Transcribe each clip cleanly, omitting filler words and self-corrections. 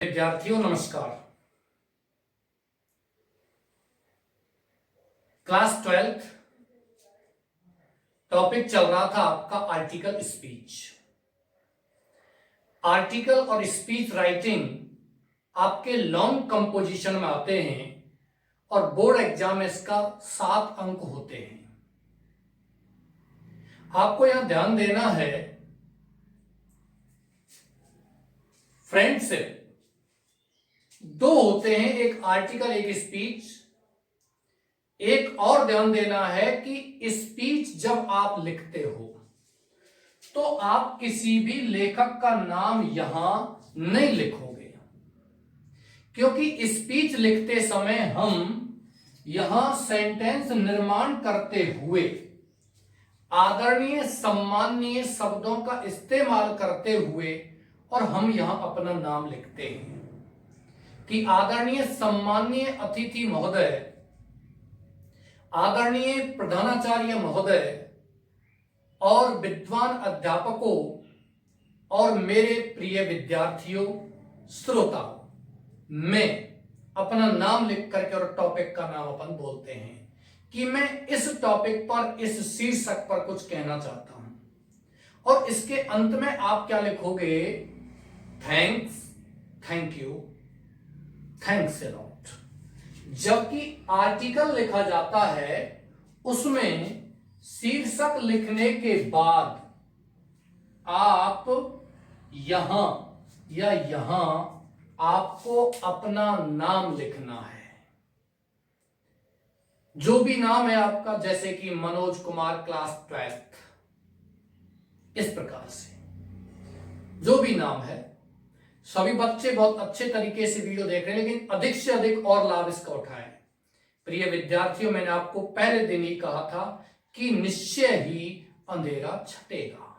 विद्यार्थियों नमस्कार। Class 12th topic चल रहा था आपका आर्टिकल स्पीच। आर्टिकल और स्पीच राइटिंग आपके लॉन्ग कंपोजिशन में आते हैं और बोर्ड एग्जाम में इसका 7 अंक होते हैं। आपको यहां ध्यान देना है, फ्रेंडशिप दो होते हैं, एक आर्टिकल एक स्पीच। एक और ध्यान देना है कि स्पीच जब आप लिखते हो तो आप किसी भी लेखक का नाम यहां नहीं लिखोगे, क्योंकि स्पीच लिखते समय हम यहां सेंटेंस निर्माण करते हुए आदरणीय सम्माननीय शब्दों का इस्तेमाल करते हुए और हम यहां अपना नाम लिखते हैं कि आदरणीय सम्माननीय अतिथि महोदय, आदरणीय प्रधानाचार्य महोदय और विद्वान अध्यापकों और मेरे प्रिय विद्यार्थियों श्रोताओं, मैं अपना नाम लिख करके और टॉपिक का नाम अपन बोलते हैं कि मैं इस टॉपिक पर, इस शीर्षक पर कुछ कहना चाहता हूं। और इसके अंत में आप क्या लिखोगे? Thanks, thank you, thanks a lot. जबकि आर्टिकल लिखा जाता है उसमें शीर्षक लिखने के बाद आप यहां या यहां आपको अपना नाम लिखना है, जो भी नाम है आपका, जैसे कि मनोज कुमार क्लास 12th, इस प्रकार से जो भी नाम है। सभी बच्चे बहुत अच्छे तरीके से वीडियो देख रहे हैं, लेकिन अधिक से अधिक और लाभ इसका उठाएं। प्रिय विद्यार्थियों, मैंने आपको पहले दिन ही कहा था कि निश्चय ही अंधेरा छटेगा।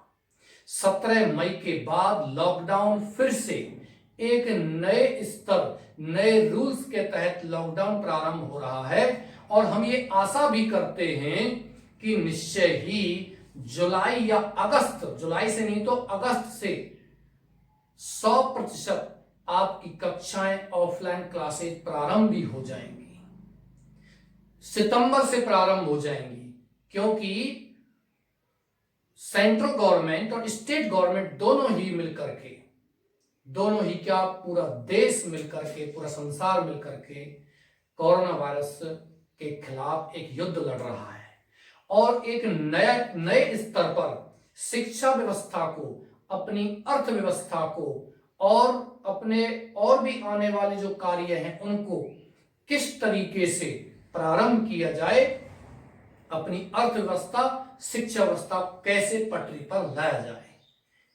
17 मई के बाद लॉकडाउन फिर से एक नए स्तर, नए रूल्स के तहत लॉकडाउन प्रारंभ हो रहा है और हम ये आशा भी करते हैं कि निश्चय ही जुलाई या अगस्त, जुलाई से नहीं तो अगस्त से 100% आपकी कक्षाएं ऑफलाइन क्लासेज प्रारंभ भी हो जाएंगी, सितंबर से प्रारंभ हो जाएंगी, क्योंकि सेंट्रल गवर्नमेंट और स्टेट गवर्नमेंट दोनों ही मिलकर के, दोनों ही क्या, पूरा देश मिलकर के, पूरा संसार मिलकर के कोरोना वायरस के खिलाफ एक युद्ध लड़ रहा है और एक नए स्तर पर शिक्षा व्यवस्था को, अपनी अर्थव्यवस्था को और अपने और भी आने वाले जो कार्य हैं उनको किस तरीके से प्रारंभ किया जाए, अपनी अर्थव्यवस्था, शिक्षा व्यवस्था कैसे पटरी पर लाया जाए,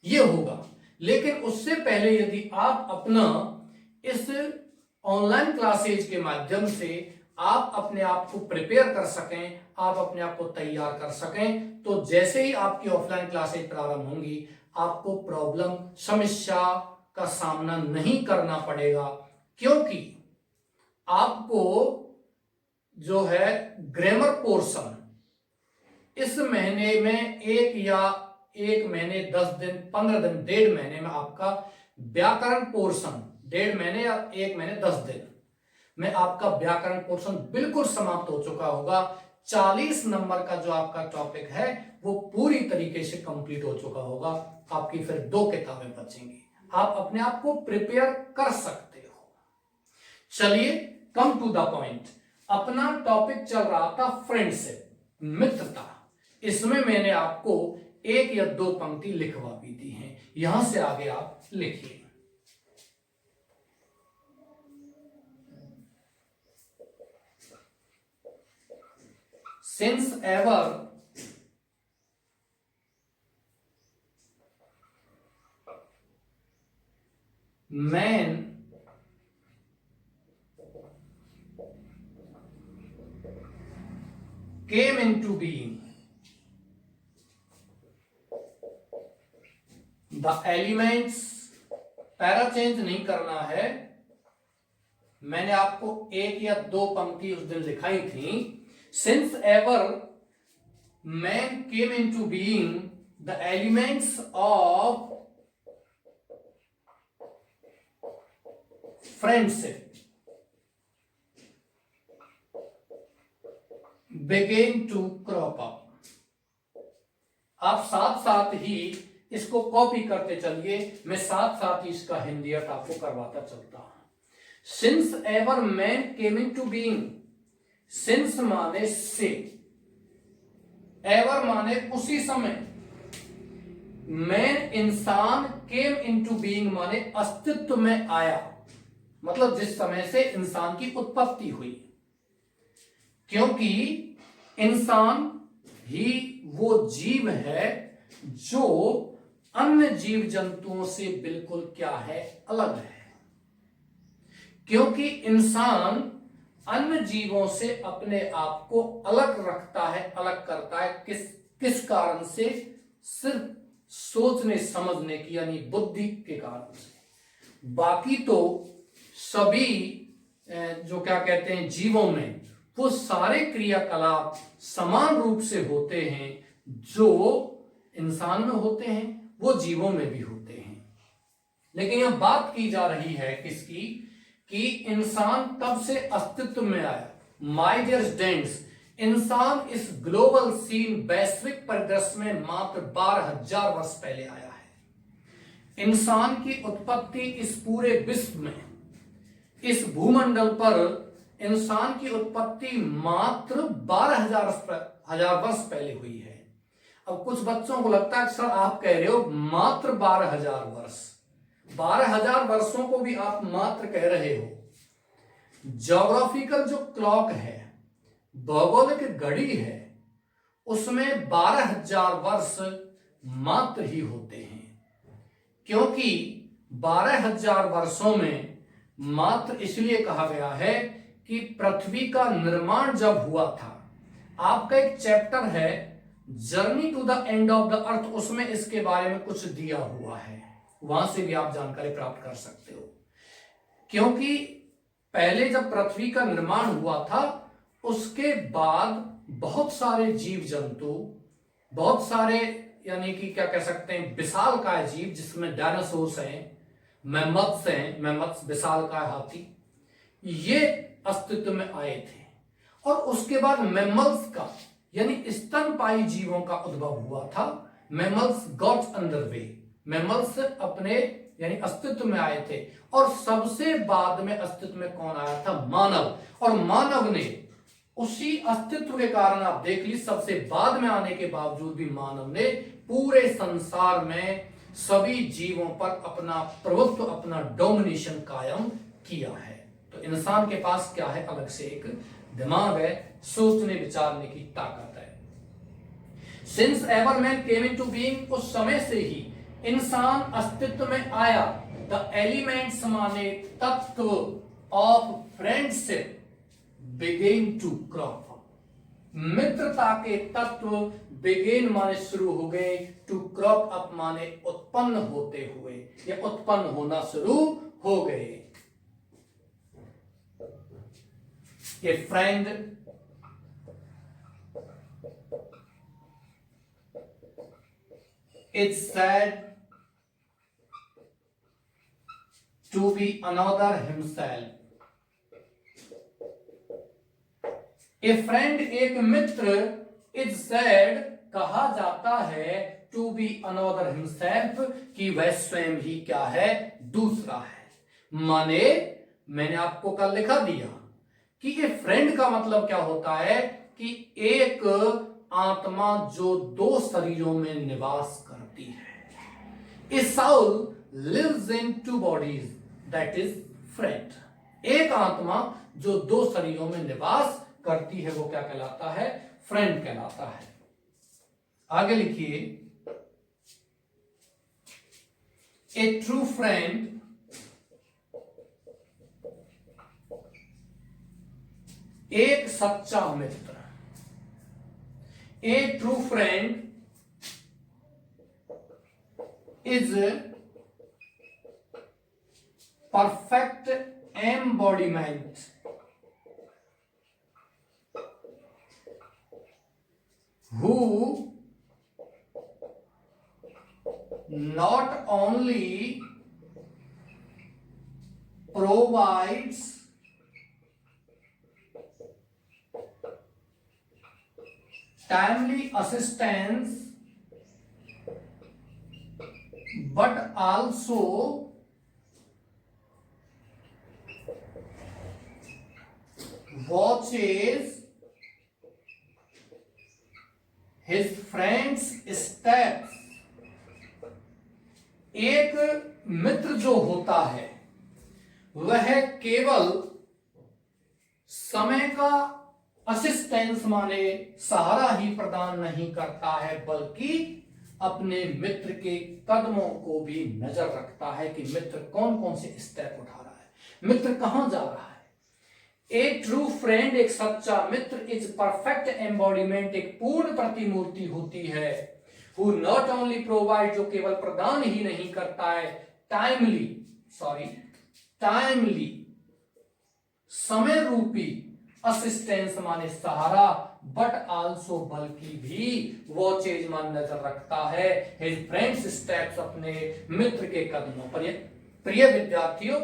ये होगा। लेकिन उससे पहले यदि आप अपना इस ऑनलाइन क्लासेज के माध्यम से आप अपने आप को प्रिपेयर कर सकें, आप अपने आप को तैयार कर सकें, तो जैसे ही आपकी ऑफलाइन क्लासेज प्रारंभ होंगी आपको प्रॉब्लम, समस्या का सामना नहीं करना पड़ेगा, क्योंकि आपको जो है ग्रामर पोर्शन इस महीने में एक महीने 10 दिन, 15 दिन, 1.5 महीने में आपका व्याकरण पोर्शन, 1.5 महीने या 1 महीने 10 दिन में आपका व्याकरण पोर्शन बिल्कुल समाप्त हो चुका होगा। 40 नंबर का जो आपका टॉपिक है वो पूरी तरीके से कंप्लीट हो चुका होगा। आपकी फिर 2 किताबें बचेंगी, आप अपने आप को प्रिपेयर कर सकते हो। चलिए, कम टू द पॉइंट। अपना टॉपिक चल रहा था फ्रेंडशिप, मित्रता। इसमें मैंने आपको 1 या 2 पंक्ति लिखवा भी दी हैं, यहां से आगे आप लिखिए। Since ever man came into being, the elements, para change नहीं करना है, मैंने आपको 1 या 2 पंक्ति उस दिन लिखाई थी। Since ever man came into being, the elements of friendship begin to crop up. आप साथ साथ ही इसको कॉपी करते चलिए, मैं साथ साथ ही इसका हिंदी अर्थ आपको करवाता चलता हूं. Since ever man came into being, since माने से, एवर माने उसी समय, मैन इंसान, केम इन टू बीइंग माने अस्तित्व में आया, मतलब जिस समय से इंसान की उत्पत्ति हुई. क्योंकि इंसान ही वो जीव है जो अन्य जीव जंतुओं से बिल्कुल क्या है, अलग है. क्योंकि इंसान अन्य जीवों से अपने आप को अलग रखता है, अलग करता है. किस कारण से? सिर्फ सोचने समझने की यानी बुद्धि के कारण से. बाकी तो सभी जो क्या कहते हैं जीवों में वो सारे क्रियाकलाप समान रूप से होते हैं. जो इंसान में होते हैं वो जीवों में भी होते हैं. लेकिन यह बात की जा रही है किसकी? कि इंसान तब से अस्तित्व में आया. माय डियर स्टूडेंट्स, इंसान इस ग्लोबल सीन वैश्विक परिदृश्य में मात्र 12,000 वर्ष पहले आया है. इंसान की उत्पत्ति इस पूरे विश्व में, इस भूमंडल पर इंसान की उत्पत्ति मात्र 12,000 वर्ष पहले हुई है. अब कुछ बच्चों को लगता है सर आप कह रहे हो मात्र 12,000 वर्ष, 12,000 वर्षों को भी आप मात्र कह रहे हो. ज्योग्राफिकल जो क्लॉक है, भौगोलिक घड़ी है, उसमें 12,000 वर्ष मात्र ही होते हैं. क्योंकि 12,000 वर्षों में मात्र इसलिए कहा गया है कि पृथ्वी का निर्माण जब हुआ था, आपका एक चैप्टर है journey to the end of the earth, उसमें इसके बारे में कुछ दिया हुआ है, वहां से भी आप जानकारी प्राप्त कर सकते हो. क्योंकि पहले जब पृथ्वी का निर्माण हुआ था उसके बाद बहुत सारे जीव जंतु, बहुत सारे यानी कि क्या कह सकते हैं विशालकाय जीव, जिसमें डायनासोर्स हैं, मैमथ्स हैं, मैमथ्स विशालकाय हाथी, ये अस्तित्व में आए थे. और उसके बाद मैमल्स का यानी स्तनपायी जीवों का उद्भव हुआ था. Mammals got under way, mammals अपने यानी अस्तित्व में आए थे. और सबसे बाद में अस्तित्व में कौन आया था? मानव. और मानव ने उसी अस्तित्व के कारण आप देख ली, सबसे बाद में आने के बावजूद भी मानव ने पूरे संसार में सभी जीवों पर अपना प्रभुत्व, अपना डोमिनेशन कायम किया है. तो इंसान के पास क्या है? अलग से एक दिमाग है, सोचने विचारने की ताकत है. Since ever man came into being, उस समय से ही इंसान अस्तित्व में आया. द एलिमेंट्स माने तत्व of friendship begin to crop up, मित्रता के तत्व बिगिन माने शुरू हो गए, टू क्रॉप अप माने उत्पन्न होते हुए या उत्पन्न होना शुरू हो गए. A friend is said to be another himself. A friend, एक मित्र, is said, कहा जाता है, to be another himself, कि वह स्वयं ही क्या है? दूसरा है. माने मैंने आपको कल लिखा दिया कि ये फ्रेंड का मतलब क्या होता है कि एक आत्मा जो दो शरीरों में निवास करती है. ए soul lives in two bodies, that is friend. एक आत्मा जो दो शरीरों में निवास करती है वो क्या कहलाता है? फ्रेंड कहलाता है. आगे लिखिए, ए ट्रू फ्रेंड एक सच्चा मित्र. A true friend is perfect embodiment who not only provides timely assistance but also watches his friends steps। एक मित्र जो होता है वह केवल समय का असिस्टेंस माने सहारा ही प्रदान नहीं करता है, बल्कि अपने मित्र के कदमों को भी नजर रखता है कि मित्र कौन कौन से स्टेप उठा रहा है, मित्र कहां जा रहा है। ए ट्रू फ्रेंड, एक सच्चा मित्र, इज परफेक्ट एम्बॉडीमेंट, एक पूर्ण प्रतिमूर्ति होती है। हु नॉट ओनली प्रोवाइड, जो केवल प्रदान ही नहीं करता है टाइमली समय रूपी असिस्टेंस माने सहारा, बट आल्सो बल्कि भी वॉचेज मान नजर रखता है हिज फ्रेंड्स स्टेप्स, अपने मित्र के कदमों पर। प्रिय विद्यार्थियों,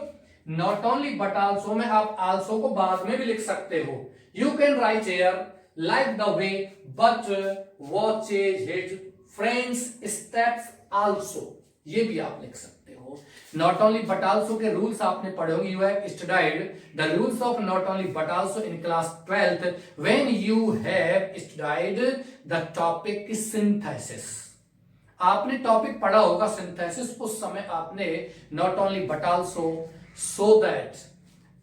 नॉट ओनली बट आल्सो में आप आल्सो को बाद में भी लिख सकते हो। You can write here like the way but watches his friends steps also, ये भी आप लिख सकते हो। नॉट ओनली बट आल्सो के रूल्स आपने पढ़े होंगे। You have studied the rules of not only but also in class 12th when you have studied the topic synthesis. आपने टॉपिक पढ़ा होगा सिंथेसिस, उस समय आपने not only but also, so that,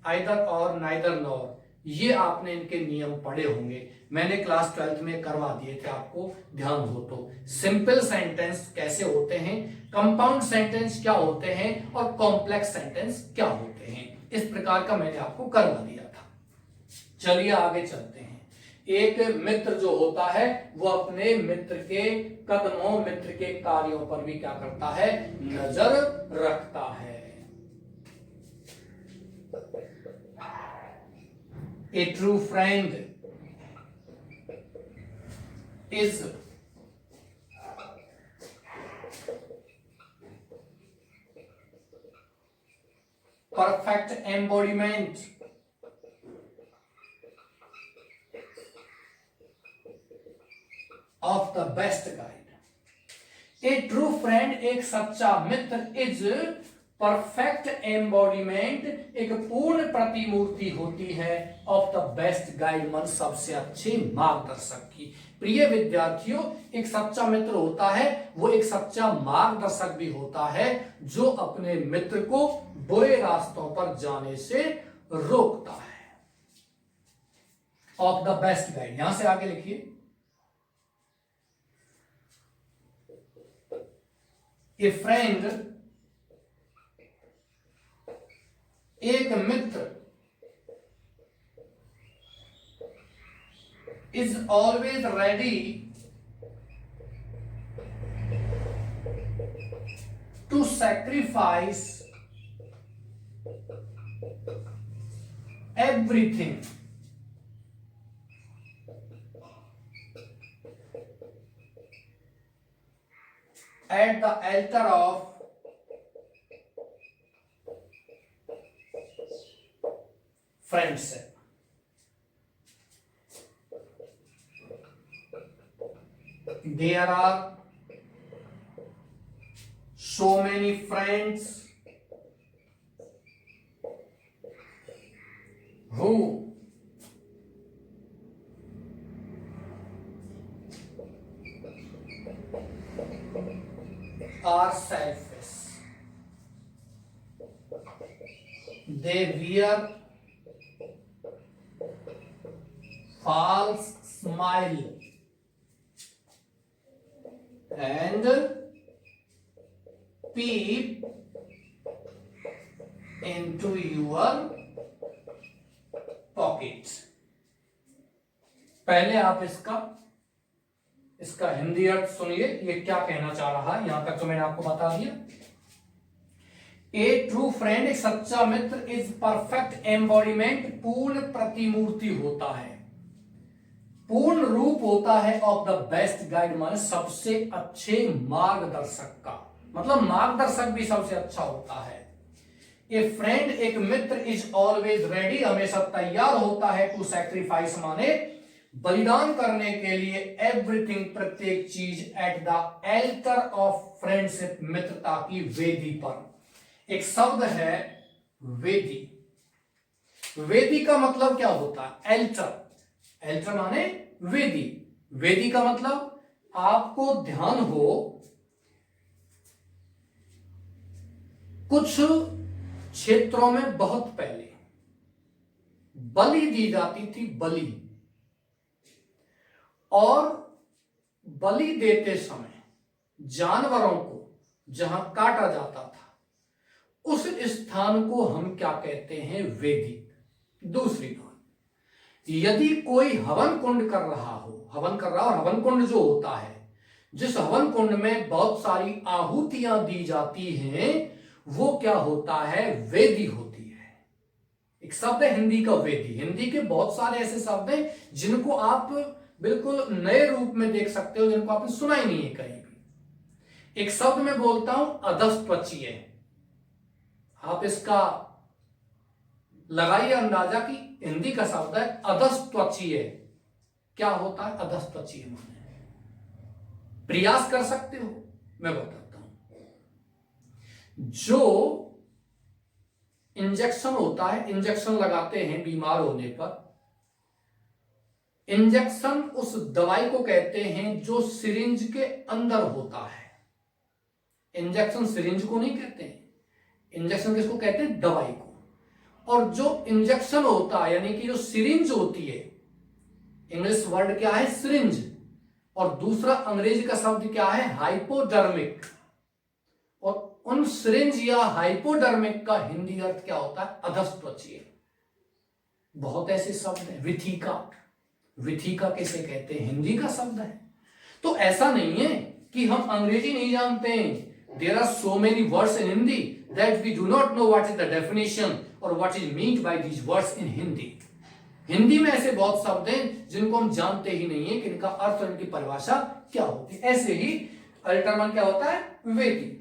either और, नाइदर नॉर, ये आपने इनके नियम पढ़े होंगे। मैंने क्लास 12th में करवा दिए थे, आपको ध्यान हो तो। सिंपल सेंटेंस कैसे होते हैं, कंपाउंड सेंटेंस क्या होते हैं और कॉम्प्लेक्स सेंटेंस क्या होते हैं, इस प्रकार का मैंने आपको करवा दिया था। चलिए आगे चलते हैं। एक मित्र जो होता है वो अपने मित्र के कदमों, मित्र के कार्यों पर भी क्या करता है, नजर रखता है। A true friend is perfect embodiment of the best guide। A true friend, एक सच्चा मित्र, is परफेक्ट एम्बॉडीमेंट, एक पूर्ण प्रतिमूर्ति होती है, ऑफ द बेस्ट गाइड, मन सबसे अच्छे मार्गदर्शक की। प्रिय विद्यार्थियों, एक सच्चा मित्र होता है वो एक सच्चा मार्गदर्शक भी होता है, जो अपने मित्र को बुरे रास्तों पर जाने से रोकता है। ऑफ द बेस्ट गाइड, यहां से आगे लिखिए। ए फ्रेंड, एक मित्र, is always ready to sacrifice everything at the altar of friendship। There are so many friends who are selfish। They wear false smile and peep into your pocket। पहले आप इसका हिंदी अर्थ सुनिए, ये क्या कहना चाह रहा है। यहां तक तो मैंने आपको बता दिया। ए ट्रू फ्रेंड, एक सच्चा मित्र, इज परफेक्ट एम्बॉडीमेंट, पूर्ण प्रतिमूर्ति होता है, पूर्ण रूप होता है, ऑफ द बेस्ट गाइड, माने सबसे अच्छे मार्गदर्शक का, मतलब मार्गदर्शक भी सबसे अच्छा होता है। ए फ्रेंड एक मित्र इज ऑलवेज रेडी, हमेशा तैयार होता है, टू सैक्रिफाइस माने बलिदान करने के लिए, एवरीथिंग प्रत्येक चीज, at the alter of friendship मित्रता की वेदी पर। एक शब्द है वेदी। वेदी का मतलब क्या होता है? एल्टर। एल्टर माने वेदी। वेदी का मतलब आपको ध्यान हो, कुछ क्षेत्रों में बहुत पहले बलि दी जाती थी, बलि, और बलि देते समय जानवरों को जहां काटा जाता था, उस स्थान को हम क्या कहते हैं? वेदी। दूसरी बात, यदि कोई हवन कुंड कर रहा हो, हवन कर रहा हो, और हवन कुंड जो होता है, जिस हवन कुंड में बहुत सारी आहुतियां दी जाती हैं, वो क्या होता है? वेदी होती है। एक शब्द है हिंदी का वेदी। हिंदी के बहुत सारे ऐसे शब्द हैं जिनको आप बिल्कुल नए रूप में देख सकते हो, जिनको आपने सुना ही नहीं है कहीं भी। एक शब्द मैं बोलता हूं, अधस्त्वचीय। आप इसका लगाइए अंदाजा कि हिंदी का शब्द है अधस्त्वचीय। क्या होता है अधस्त्वचीय? माने प्रयास कर सकते हो, मैं बताता हूं। जो इंजेक्शन होता है, इंजेक्शन लगाते हैं बीमार होने पर, इंजेक्शन उस दवाई को कहते हैं जो सिरिंज के अंदर होता है। इंजेक्शन सिरिंज को नहीं कहते हैं, इंजेक्शन किसको कहते हैं? दवाई को। और जो इंजेक्शन होता है, यानी कि जो सिरिंज होती है, इंग्लिश वर्ड क्या है? सिरिंज, और दूसरा अंग्रेजी का शब्द क्या है? हाइपोडर्मिक। और उन सिरिंज या हाइपोडर्मिक का हिंदी अर्थ क्या होता है? अधस्त्वचीय। बहुत ऐसे शब्द हैं। विथिका, विथिका किसे कहते हैं? हिंदी का शब्द है। तो ऐसा नहीं है कि हम अंग्रेजी नहीं जानते हैं। There are so many words in Hindi that we do not know what is the definition और what is meant by these words in Hindi. Hindi में ऐसे बहुत शब्द हैं जिनको हम जानते ही नहीं है कि इनका अर्थ और इनकी परिभाषा क्या होती है। ऐसे ही अल्टरमन क्या होता है? वेदी,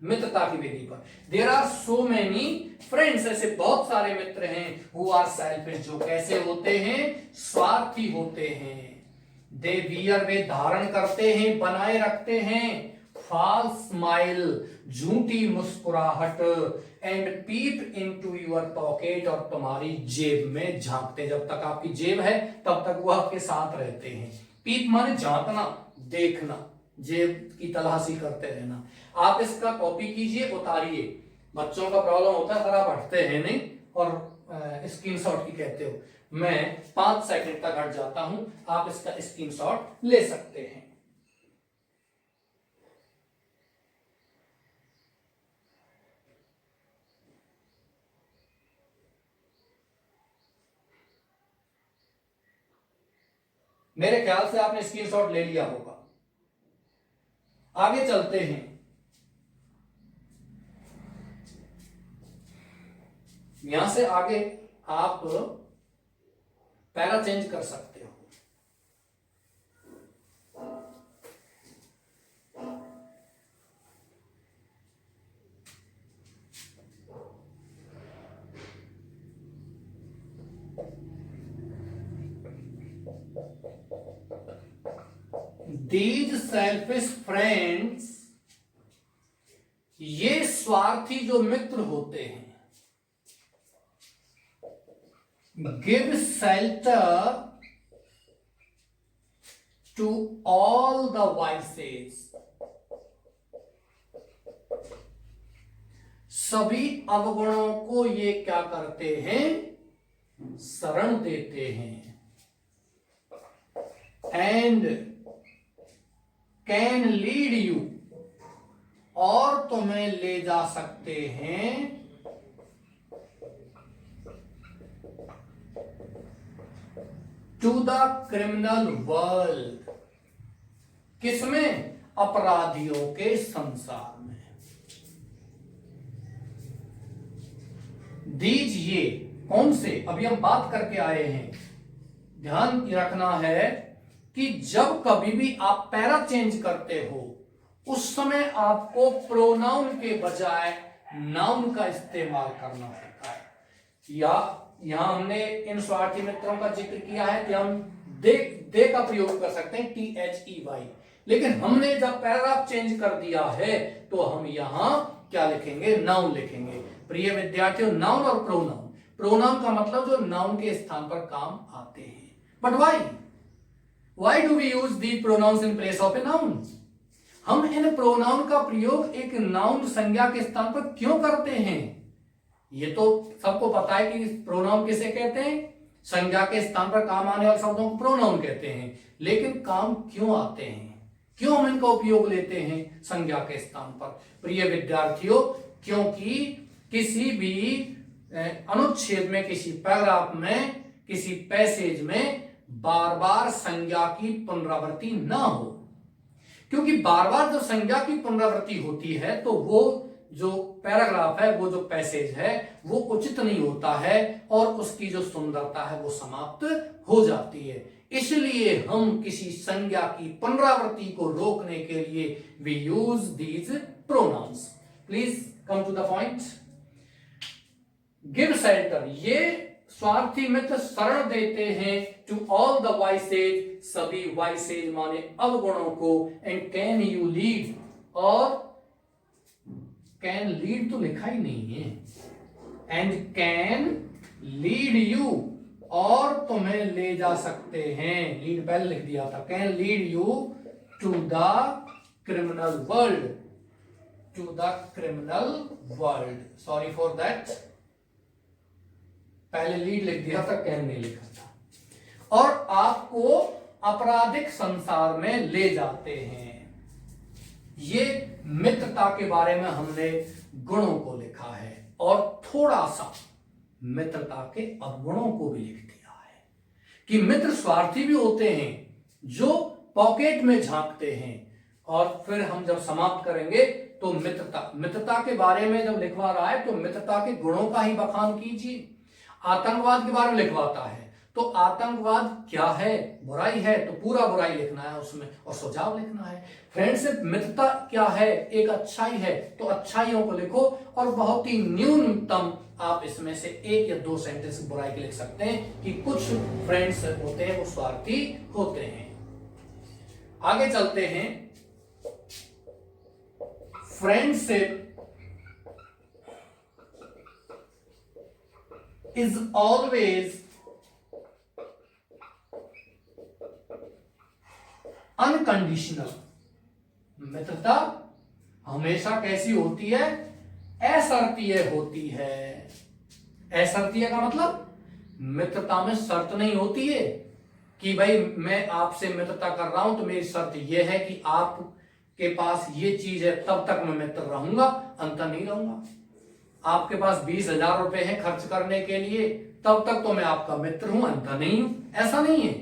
मित्रता की वेदी पर। There are so many friends, ऐसे बहुत सारे मित्र हैं, हु आर सेल्फिश, जो कैसे होते हैं? स्वार्थी होते हैं। दे वियर, वे धारण करते हैं, बनाए रखते हैं, फॉल्स स्माइल, झूठी मुस्कुराहट, and peep into your pocket, और तुम्हारी जेब में झांकते। जब तक आपकी जेब है तब तक वो आपके साथ रहते हैं। पीप माने झांकना, देखना, जेब की तलाशी करते रहना। आप इसका कॉपी कीजिए, उतारिए। बच्चों का प्रॉब्लम होता है, सर आप हटते हैं नहीं और स्क्रीनशॉट की कहते हो। मैं 5 सेकंड तक हट जाता हूं, आप इसका स्क्रीनशॉट ले सकते हैं। मेरे ख्याल से आपने स्क्रीनशॉट ले लिया होगा। आगे चलते हैं। यहां से आगे आप पैरा चेंज कर सकते हो। These selfish friends, ये स्वार्थी जो मित्र होते हैं, give shelter to all the vices, सभी अवगुणों को ये क्या करते हैं? शरण देते हैं। एंड कैन लीड यू, और तुम्हें ले जा सकते हैं टू द क्रिमिनल वर्ल्ड, किसमें? अपराधियों के संसार में। दीज, ये कौन से? अभी हम बात करके आए हैं। ध्यान रखना है कि जब कभी भी आप पैरा चेंज करते हो, उस समय आपको प्रोनाउन के बजाय नाउन का इस्तेमाल करना होता है। या यहां हमने इन स्वार्थी मित्रों का जिक्र किया है कि हम दे का प्रयोग कर सकते हैं, THEY, लेकिन हमने जब पैराग्राफ चेंज कर दिया है तो हम यहां क्या लिखेंगे, नाउन लिखेंगे। प्रिय विद्यार्थियों, नाउन और प्रोनाउन, प्रोनाउन का मतलब जो नाउन के स्थान पर काम आते हैं। But why do we use the pronouns in place of a noun? हम इन प्रोनाउन का प्रयोग एक नाउन संज्ञा के स्थान पर क्यों करते हैं? ये तो सबको पता है कि प्रोनाउन किसे कहते हैं, संज्ञा के स्थान पर काम आने वाले शब्दों को प्रोनाउन कहते हैं। लेकिन काम क्यों आते हैं, क्यों हम इनका उपयोग लेते हैं संज्ञा के स्थान पर? प्रिय विद्यार्थियों, क्योंकि किसी भी अनुच्छेद में, किसी पैराग्राफ में, किसी पैसेज में बार बार संज्ञा की पुनरावृत्ति ना हो। क्योंकि बार बार जब संज्ञा की पुनरावृत्ति होती है तो वो जो पैराग्राफ है, वो जो पैसेज है, वो उचित नहीं होता है और उसकी जो सुंदरता है वो समाप्त हो जाती है। इसलिए हम किसी संज्ञा की पुनरावृत्ति को रोकने के लिए we use these pronouns. Please come to the point. Give shelter, ये स्वार्थी मित्र शरण देते हैं टू ऑल द वाइसेज, सभी वाइसेज माने अवगुणों को। एंड कैन यू लीड, और कैन लीड तो लिखा ही नहीं है, एंड कैन लीड यू, और तुम्हें ले जा सकते हैं, लीड पहले लिख दिया था, can lead you to the criminal world, to the criminal world, sorry for that, पहले लीड लिख दिया था, कैन नहीं लिखा था। और आपको आपराधिक संसार में ले जाते हैं। ये मित्रता के बारे में हमने गुणों को लिखा है और थोड़ा सा मित्रता के अवगुणों को भी लिख दिया है कि मित्र स्वार्थी भी होते हैं जो पॉकेट में झांकते हैं। और फिर हम जब समाप्त करेंगे तो मित्रता के बारे में जब लिखवा रहा है तो मित्रता के गुणों का ही बखान कीजिए। आतंकवाद के बारे में लिखवाता है तो आतंकवाद क्या है, बुराई है, तो पूरा बुराई लिखना है उसमें और सुझाव लिखना है। फ्रेंडशिप, मित्रता क्या है, एक अच्छाई है तो अच्छाइयों को लिखो, और बहुत ही न्यूनतम आप इसमें से एक या दो सेंटेंस बुराई के लिख सकते हैं कि कुछ फ्रेंड्स होते हैं वो स्वार्थी होते हैं। आगे चलते हैं। फ्रेंडशिप is always unconditional, मित्रता हमेशा कैसी होती है, अशर्तीय होती है। अशर्तीय का मतलब मित्रता में शर्त नहीं होती है कि भाई मैं आपसे मित्रता कर रहा हूं तो मेरी शर्त यह है कि आपके पास ये चीज है तब तक मैं मित्र रहूंगा, अंतर नहीं रहूंगा। आपके पास 20,000 रुपए हैं खर्च करने के लिए, तब तक तो मैं आपका मित्र हूं, अंतर नहीं हूं, ऐसा नहीं है।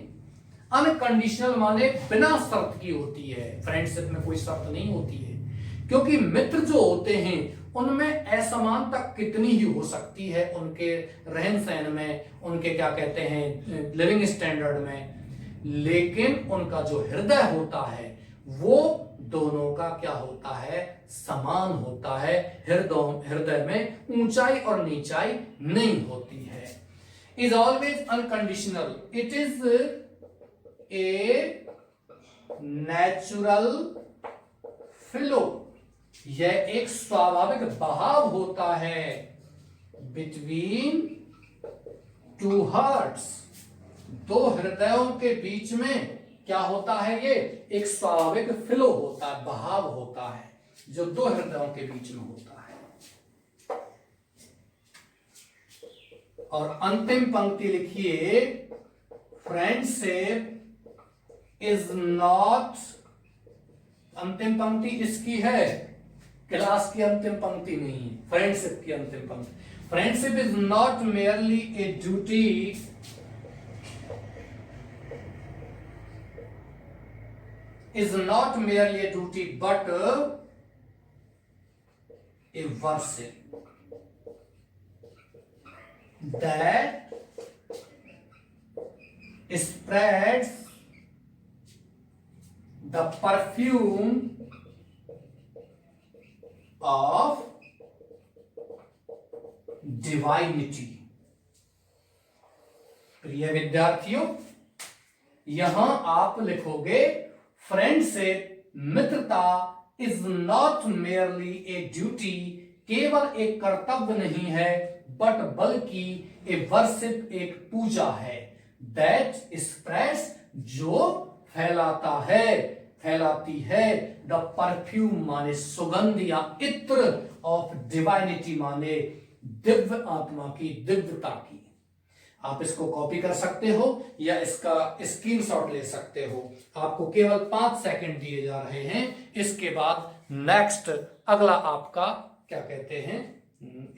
अनकंडीशनल माने बिना शर्त की होती है। फ्रेंडशिप में कोई शर्त नहीं होती है, क्योंकि मित्र जो होते हैं उनमें असमानता कितनी ही हो सकती है, उनके रहन सहन में, उनके क्या कहते हैं लिविंग स्टैंडर्ड में, लेकिन उनका जो हृदय होता है वो दोनों का क्या होता है, समान होता है। हृदय में ऊंचाई और नीचाई नहीं होती है। Is always unconditional, it is a natural flow, यह एक स्वाभाविक बहाव होता है बिटवीन टू हार्ट्स, दो हृदयों के बीच में क्या होता है, ये एक स्वाभाविक फ्लो होता है, बहाव होता है जो दो हृदयों के बीच में होता है। और अंतिम पंक्ति लिखिए, फ्रेंडशिप इज नॉट, अंतिम पंक्ति इसकी है, क्लास की अंतिम पंक्ति नहीं है, फ्रेंडशिप की अंतिम पंक्ति। Friendship is not merely a duty, is not merely a duty but a worship that spreads the perfume of divinity. प्रिय विद्यार्थियों, यहां आप लिखोगे फ्रेंडशिप, मित्रता is not merely a duty, केवल एक कर्तव्य नहीं है बट बल्कि ए वर्शिप, एक पूजा है। दैट स्प्रेड्स, जो फैलाता है, फैलाती है। द परफ्यूम माने सुगंध या इत्र, ऑफ डिवाइनिटी माने दिव्य आत्मा की, दिव्यता की। आप इसको कॉपी कर सकते हो या इसका स्क्रीनशॉट ले सकते हो। आपको केवल 5 सेकंड दिए जा रहे हैं। इसके बाद नेक्स्ट अगला आपका क्या कहते हैं,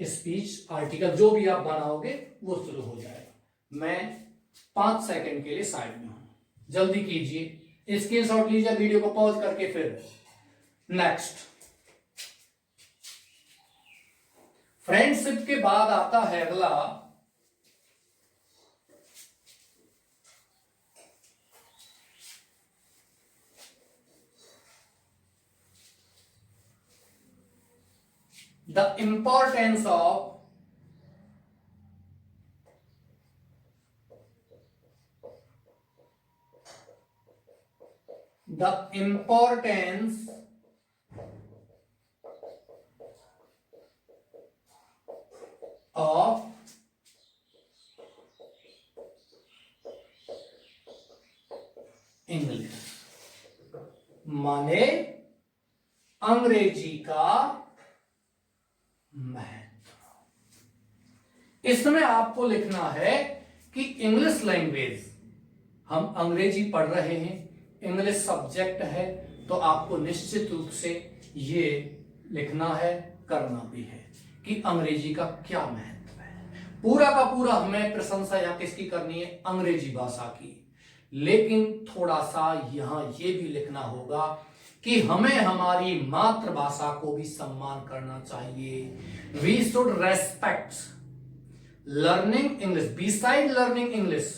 स्पीच आर्टिकल जो भी आप बनाओगे वो शुरू हो जाएगा। मैं 5 सेकंड के लिए साइड में हूं, जल्दी कीजिए, स्क्रीनशॉट लीजिए, वीडियो को पॉज करके फिर नेक्स्ट। फ्रेंडशिप के बाद आता है अगला the importance of of English, माने अंग्रेजी का महत्व। इसमें आपको लिखना है कि इंग्लिश लैंग्वेज, हम अंग्रेजी पढ़ रहे हैं, इंग्लिश सब्जेक्ट है, तो आपको निश्चित रूप से ये लिखना है, करना भी है कि अंग्रेजी का क्या महत्व है। पूरा का पूरा हमें प्रशंसा या किसकी करनी है, अंग्रेजी भाषा की। लेकिन थोड़ा सा यहां ये भी लिखना होगा कि हमें हमारी मातृभाषा को भी सम्मान करना चाहिए। We should respect learning English, beside learning English,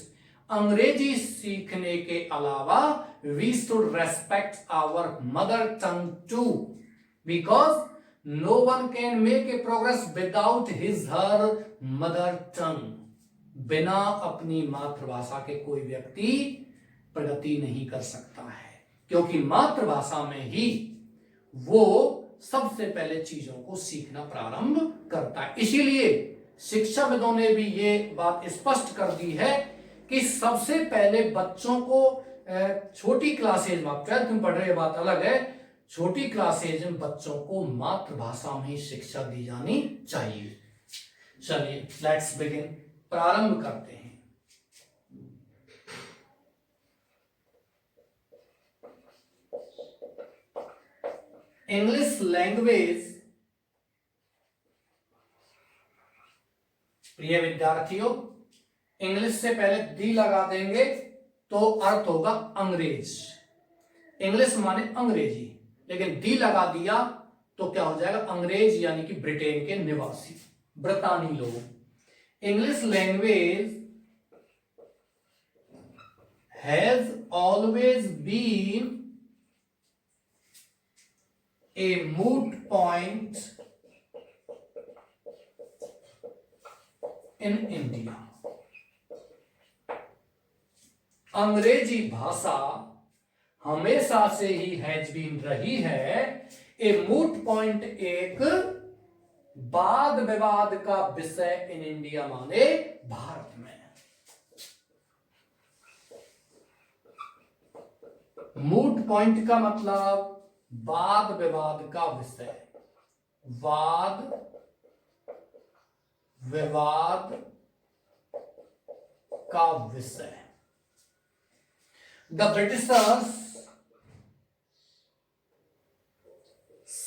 अंग्रेजी सीखने के अलावा we should respect our mother tongue too, because no one can make a progress without his her mother tongue. बिना अपनी मातृभाषा के कोई व्यक्ति प्रगति नहीं कर सकता है, क्योंकि मातृभाषा में ही वो सबसे पहले चीजों को सीखना प्रारंभ करता है। इसीलिए शिक्षाविदों ने भी ये बात स्पष्ट कर दी है कि सबसे पहले बच्चों को छोटी क्लासेज में, आप 12th में पढ़ रहे, बात अलग है, छोटी क्लासेज में बच्चों को मातृभाषा में ही शिक्षा दी जानी चाहिए। चलिए लेट्स बिगिन, प्रारंभ करते हैं। इंग्लिश लैंग्वेज, प्रिय विद्यार्थियों, इंग्लिश से पहले दी लगा देंगे तो अर्थ होगा अंग्रेज। इंग्लिश माने अंग्रेजी, लेकिन दी लगा दिया तो क्या हो जाएगा, अंग्रेज यानी कि ब्रिटेन के निवासी, ब्रितानी लोग। English language has always been a moot point in India। अंग्रेजी भाषा हमेशा से ही हैज बीन रही है ए मूट पॉइंट, एक वाद विवाद का विषय इन इंडिया माने भारत में। मूट पॉइंट का मतलब वाद विवाद का विषय, वाद विवाद का विषय। The Britishers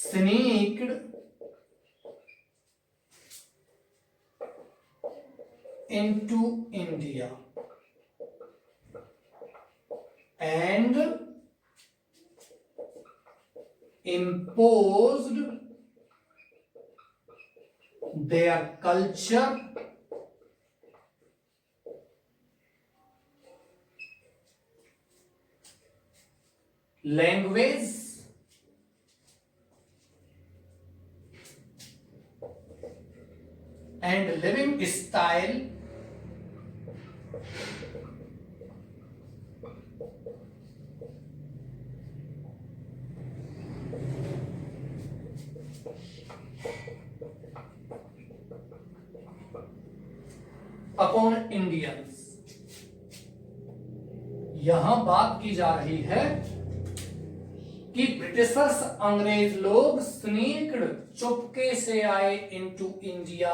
sneaked into India and imposed their culture, language, and living style upon Indians. यहां बात की जा रही है कि ब्रिटिशर्स अंग्रेज लोग स्नीक्ड चुपके से आए इनटू इंडिया,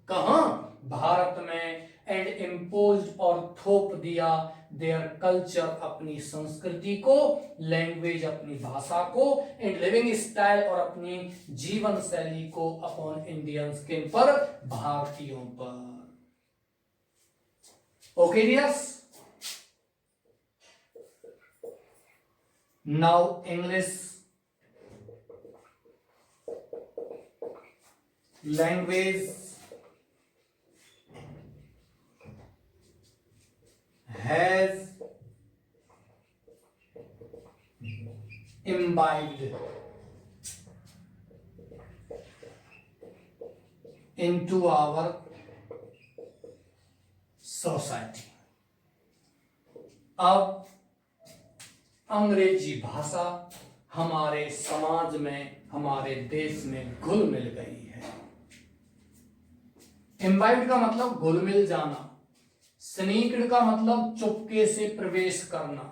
कहां, भारत में, एंड इम्पोज और थोप दिया देयर कल्चर अपनी संस्कृति को, लैंग्वेज अपनी भाषा को, एंड लिविंग स्टाइल और अपनी जीवन शैली को अपॉन इंडियंस के पर, भारतीयों पर। Okay dears, now English language has imbibed into our society। अब अंग्रेजी भाषा हमारे समाज में, हमारे देश में घुल मिल गई है। इम्बाइब्ड का मतलब घुल मिल जाना, स्नीक्ड का मतलब चुपके से प्रवेश करना,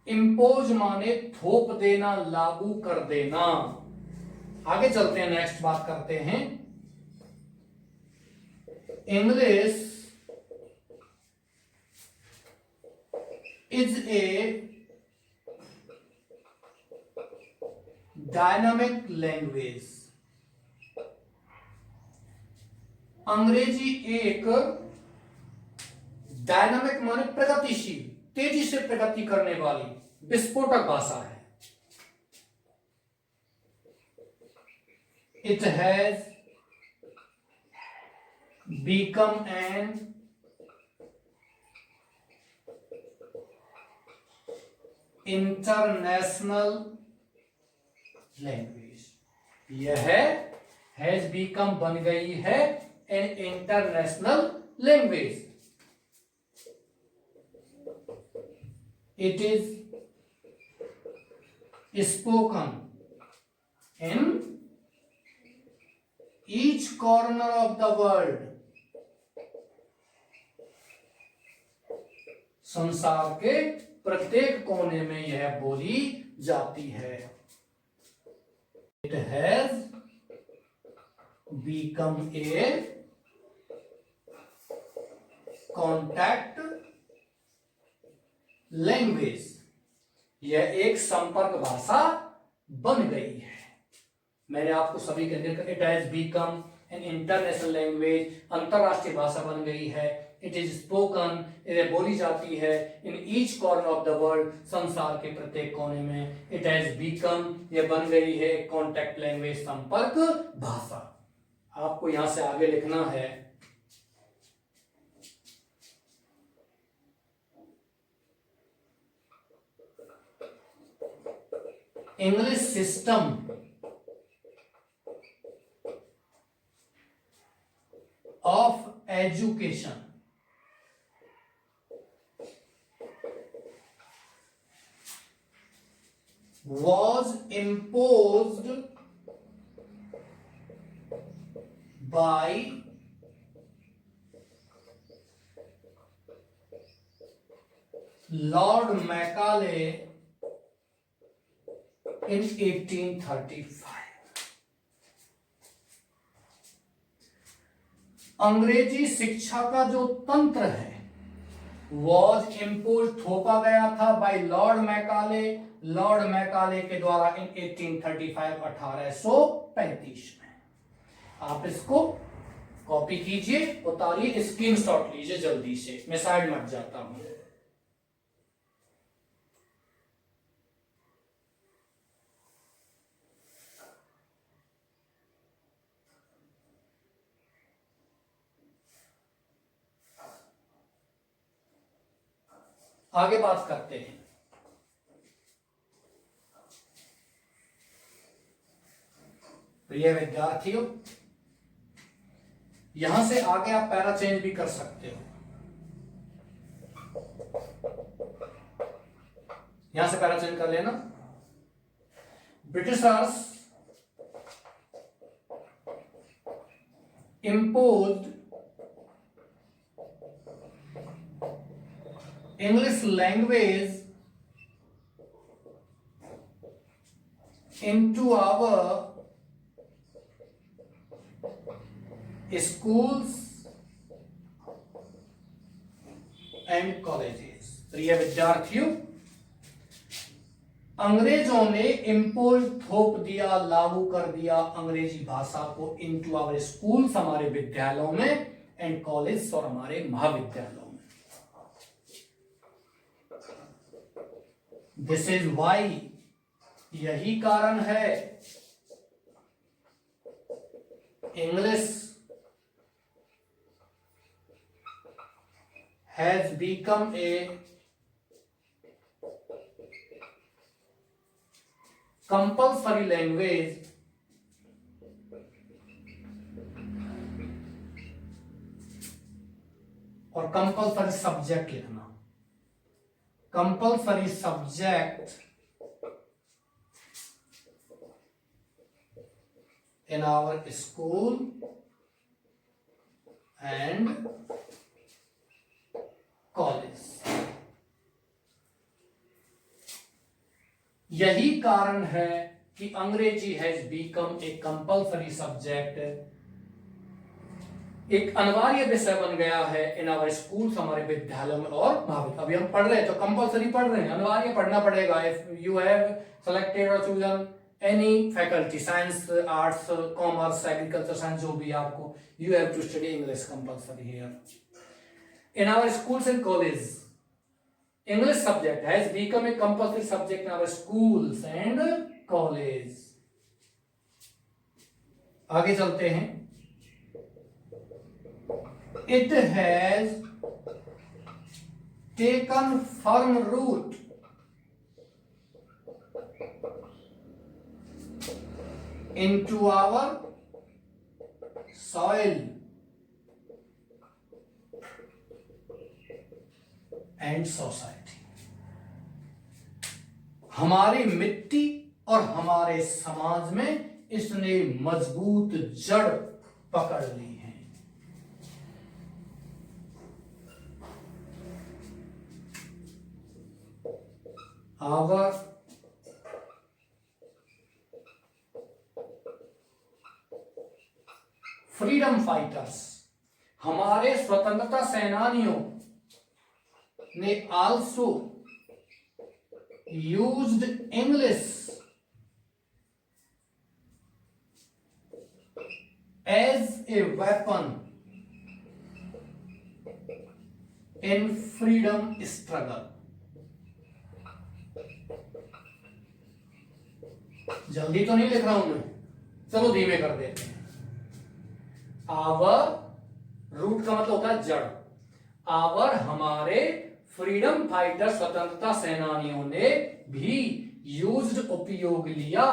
इम्पोज माने थोप देना, लागू कर देना। आगे चलते हैं, नेक्स्ट बात करते हैं। English is a dynamic language. अंग्रेजी एक डायनामिक माने प्रगतिशील, तेजी से प्रगति करने वाली विस्फोटक भाषा है। It has become an international language. यह हैज बिकम बन गई है an international language. It is spoken in each corner of the world। संसार के प्रत्येक कोने में यह बोली जाती है। It has become a contact language. यह एक संपर्क भाषा बन गई है। मैंने आपको सभी के अंदर it has become an international language, अंतरराष्ट्रीय भाषा बन गई है। इट इज स्पोकन, यह बोली जाती है in each corner of the world, संसार के प्रत्येक कोने में। इट हैज बिकम, यह बन गई है कॉन्टैक्ट लैंग्वेज, संपर्क भाषा। आपको यहां से आगे लिखना है English system of education was imposed by Lord Macaulay in 1835। अंग्रेजी शिक्षा का जो तंत्र है वॉज इम्पोज, थोपा गया था by Lord Macaulay, Lord Macaulay के द्वारा इन 1835, 1835 में। आप इसको कॉपी कीजिए, उतारिए, स्क्रीनशॉट लीजिए जल्दी से, मैं साइड में हट जाता हूं। आगे बात करते हैं। प्रिय विद्यार्थियों, यहां से आगे आप पैरा चेंज भी कर सकते हो, यहां से पैरा चेंज कर लेना। Britishers imposed English language into our schools and colleges। प्रिय विद्यार्थियों, अंग्रेजों ने इम्पोज थोप दिया, लागू कर दिया अंग्रेजी भाषा को इनटू आवर स्कूल्स, हमारे विद्यालयों में, एंड कॉलेज और हमारे महाविद्यालयों में। दिस इज वाई, यही कारण है English has become a compulsory language और कंपल्सरी सब्जेक्ट लिखना, compulsory subject in our school and college. यही कारण है कि अंग्रेजी has become a compulsory subject, एक अनिवार्य विषय बन गया है इन आवर स्कूल, हमारे विद्यालयों में और महाविद्यालय। अभी हम पढ़ रहे हैं तो कंपल्सरी पढ़ रहे हैं, अनिवार्य पढ़ना पड़ेगा। इफ यू हैव सेलेक्टेड और chosen any faculty, science, arts, commerce, agriculture science, जो भी आपको, you have to study English compulsory here in our schools and college. English subject has become a compulsory subject in our schools and college। आगे चलते हैं। It has taken firm root into our soil and society। हमारी मिट्टी और हमारे समाज में इसने मजबूत जड़ पकड़ ली है। Our फ्रीडम फाइटर्स, हमारे स्वतंत्रता सेनानियों ने also used English as a weapon in freedom struggle। जल्दी तो नहीं लिख रहा हूं मैं, चलो धीमे कर देते हैं। आवर, रूट का मतलब होता है जड़। आवर, हमारे फ्रीडम फाइटर, स्वतंत्रता सेनानियों ने भी यूज्ड, उपयोग लिया,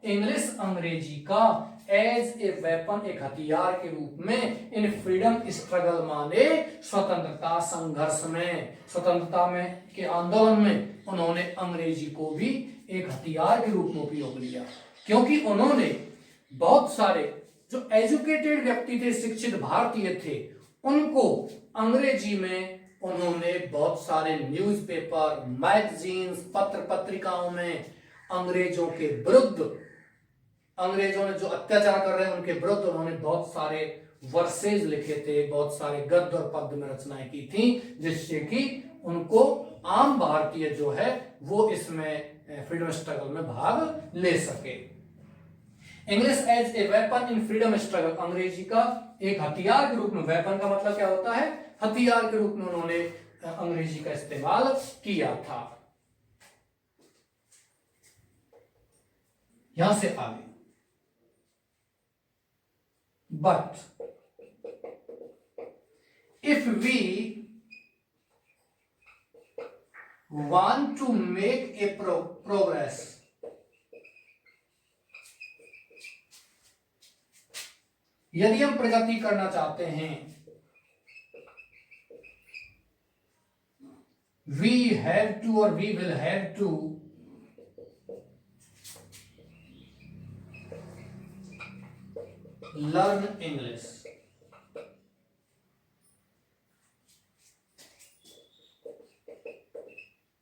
इंग्लिश, अंग्रेजी का, एज ए वेपन, एक हथियार के रूप में, इन फ्रीडम स्ट्रगल माने स्वतंत्रता संघर्ष में, स्वतंत्रता में के आंदोलन में उन्होंने अंग्रेजी को भी एक हथियार के रूप में उपयोग लिया। क्योंकि उन्होंने बहुत सारे जो एजुकेटेड व्यक्ति थे, शिक्षित भारतीय थे, उनको अंग्रेजी में उन्होंने बहुत सारे न्यूज़पेपर, मैगजीन्स, पत्र पत्रिकाओं में अंग्रेजों के विरुद्ध, अंग्रेजों ने जो अत्याचार कर रहे हैं उनके विरुद्ध उन्होंने बहुत सारे वर्सेज लिखे थे, बहुत सारे गद्य और पद्य में रचनाएं की थी, जिससे कि उनको आम भारतीय जो है वो इसमें फ्रीडम स्ट्रगल में भाग ले सके। English as a weapon in freedom struggle, अंग्रेजी का एक हथियार के रूप में, वेपन का मतलब क्या होता है, हथियार के रूप में उन्होंने अंग्रेजी का इस्तेमाल किया था। यहां से आगे, but if we want to make a progress यदि हम प्रगति करना चाहते हैं, वी हैव टू और we will have to learn English.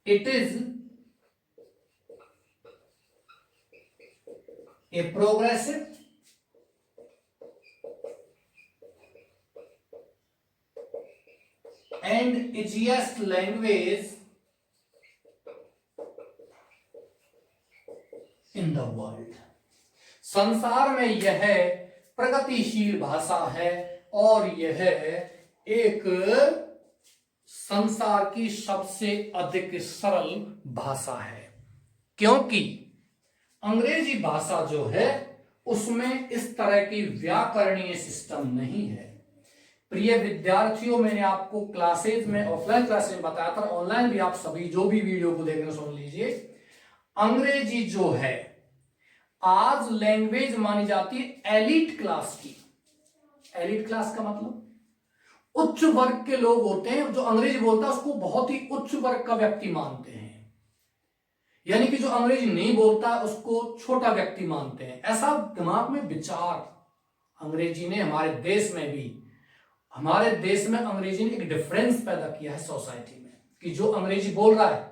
It is a progressive and easiest language in the world। संसार में यह प्रगतिशील भाषा है और यह एक संसार की सबसे अधिक सरल भाषा है, क्योंकि अंग्रेजी भाषा जो है उसमें इस तरह की व्याकरणीय सिस्टम नहीं है। प्रिय विद्यार्थियों, मैंने आपको क्लासेज में, ऑफलाइन क्लास में बताया था, ऑनलाइन भी आप सभी जो भी वीडियो को देख रहे हो सुन लीजिए। अंग्रेजी जो है आज लैंग्वेज मानी जाती है एलिट क्लास की। एलिट क्लास का मतलब उच्च वर्ग के लोग होते हैं, जो अंग्रेजी बोलता है उसको बहुत ही उच्च वर्ग का व्यक्ति मानते हैं, यानी कि जो अंग्रेजी नहीं बोलता है उसको छोटा व्यक्ति मानते हैं। ऐसा दिमाग में विचार अंग्रेजी ने हमारे देश में भी, हमारे देश में अंग्रेजी ने एक डिफरेंस पैदा किया है सोसाइटी में, कि जो अंग्रेजी बोल रहा है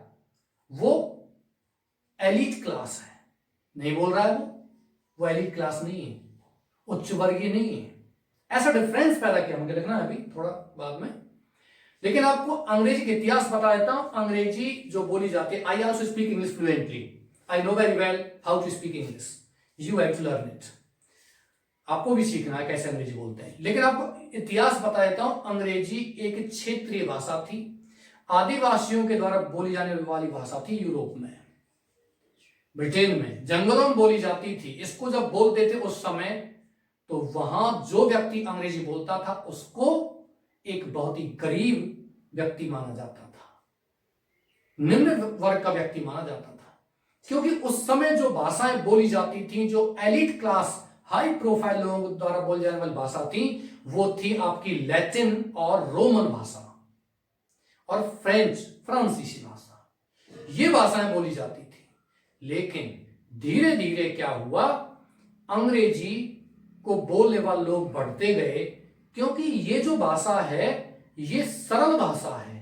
वो एलिट क्लास है, नहीं बोल रहा है वो एलिट क्लास नहीं है, उच्च वर्गीय नहीं है। ऐसा डिफरेंस पैदा किया, मुझे लिखना है अभी थोड़ा बाद में, लेकिन आपको अंग्रेजी का इतिहास बता देता हूं। अंग्रेजी जो बोली जाती है, I also speak English fluently, I know very well how to speak English, you have to learn it. आपको भी सीखना है कैसे अंग्रेजी बोलते हैं, लेकिन आपको इतिहास बता देता हूं। अंग्रेजी एक क्षेत्रीय भाषा थी, आदिवासियों के द्वारा बोली जाने वाली भाषा थी। यूरोप में, ब्रिटेन में जंगलों में बोली जाती थी। इसको जब बोलते थे उस समय, तो वहां जो व्यक्ति अंग्रेजी बोलता था उसको एक बहुत ही गरीब व्यक्ति माना जाता था, निम्न वर्ग का व्यक्ति माना जाता था, क्योंकि उस समय जो भाषाएं बोली जाती थी, जो एलिट क्लास हाई प्रोफाइल लोगों द्वारा बोली जाने वाली भाषा थी, वो थी आपकी लैटिन और रोमन भाषा और फ्रेंच, फ्रांसीसी भाषा, ये भाषाएं बोली जाती थी। लेकिन धीरे धीरे क्या हुआ, अंग्रेजी को बोलने वाले लोग बढ़ते गए, क्योंकि ये जो भाषा है ये सरल भाषा है।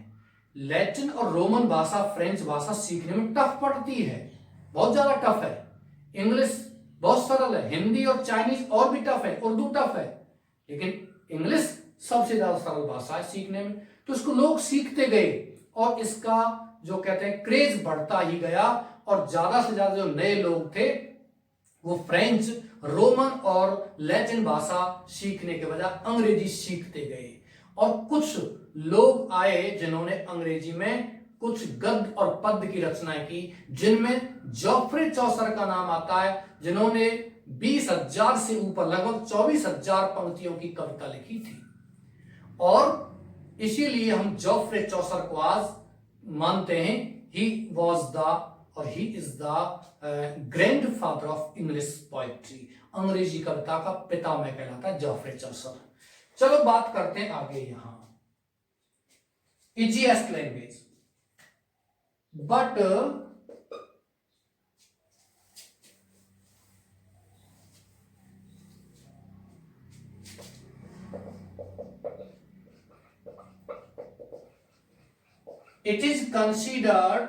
लैटिन और रोमन भाषा, फ्रेंच भाषा सीखने में टफ पड़ती है, बहुत ज्यादा टफ है। इंग्लिश बहुत सरल है, हिंदी और चाइनीज और भी टफ है, उर्दू टफ है, लेकिन इंग्लिश सबसे ज्यादा सरल भाषा है सीखने में। तो इसको लोग सीखते गए और इसका जो कहते हैं क्रेज बढ़ता ही गया, और ज्यादा से ज्यादा जो नए लोग थे वो फ्रेंच, रोमन और लैटिन भाषा सीखने के बजाय अंग्रेजी सीखते गए। और कुछ लोग आए जिन्होंने अंग्रेजी में कुछ गद्य और पद्य की रचनाएं की, जिनमें जॉफ्रे चौसर का नाम आता है, जिन्होंने 20,000 से ऊपर, लगभग 24,000 पंक्तियों की कविता लिखी थी। और इसीलिए हम जॉफ्रे चौसर को आज मानते हैं, ही वॉज द और he is the grandfather of English poetry. अंग्रेजी कविता का पितामह कहलाता है जॉफ्रे चौसर। चलो बात करते हैं आगे। यहां easiest language, but it is considered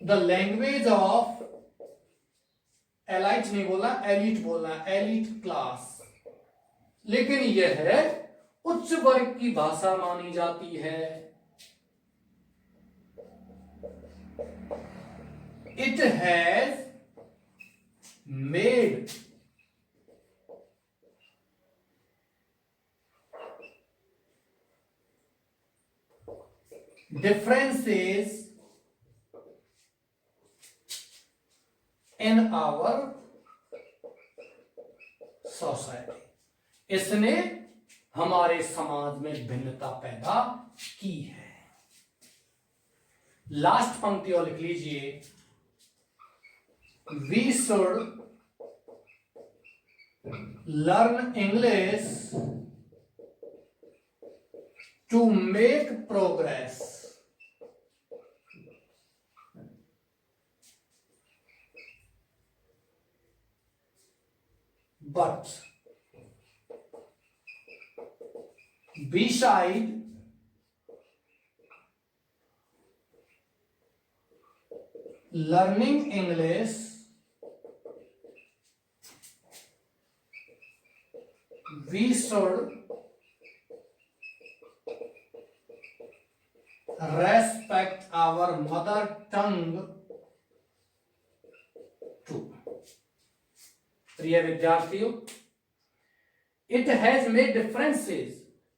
the language of elite, नहीं बोलना एलिट बोलना, एलिट क्लास, लेकिन यह है उच्च वर्ग की भाषा मानी जाती है। It has made differences in our society। इसने हमारे समाज में भिन्नता पैदा की है। लास्ट पंक्ति और लिख लीजिए, we should learn English to make progress. But beside learning English, we should respect our mother tongue too. प्रिय विद्यार्थियों, इट हैज मेड डिफरेंसेस,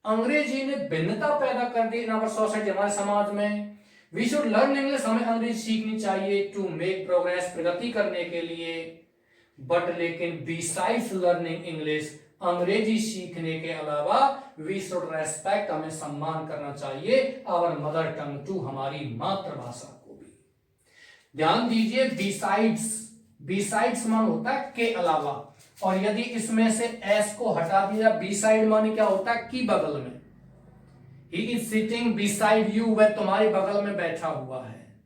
अंग्रेजी ने भिन्नता पैदा कर दी इन आवर सोसाइटी, हमारे समाज में। वी शुड लर्न इंग्लिश, हमें अंग्रेजी सीखनी चाहिए, टू मेक प्रोग्रेस, प्रगति करने के लिए। बट लेकिन बिसाइड्स लर्निंग इंग्लिश, अंग्रेजी सीखने के अलावा वी शुड रेस्पेक्ट, हमें सम्मान करना चाहिए आवर मदर टंग टू, हमारी मातृभाषा को भी। ध्यान दीजिए, बिसाइड्स, बिसाइड्स मान होता है के अलावा, और यदि इसमें से एस को हटा दिया, बी साइड माने क्या होता है की बगल में। He is sitting beside you, वह तुम्हारे बगल में बैठा हुआ है।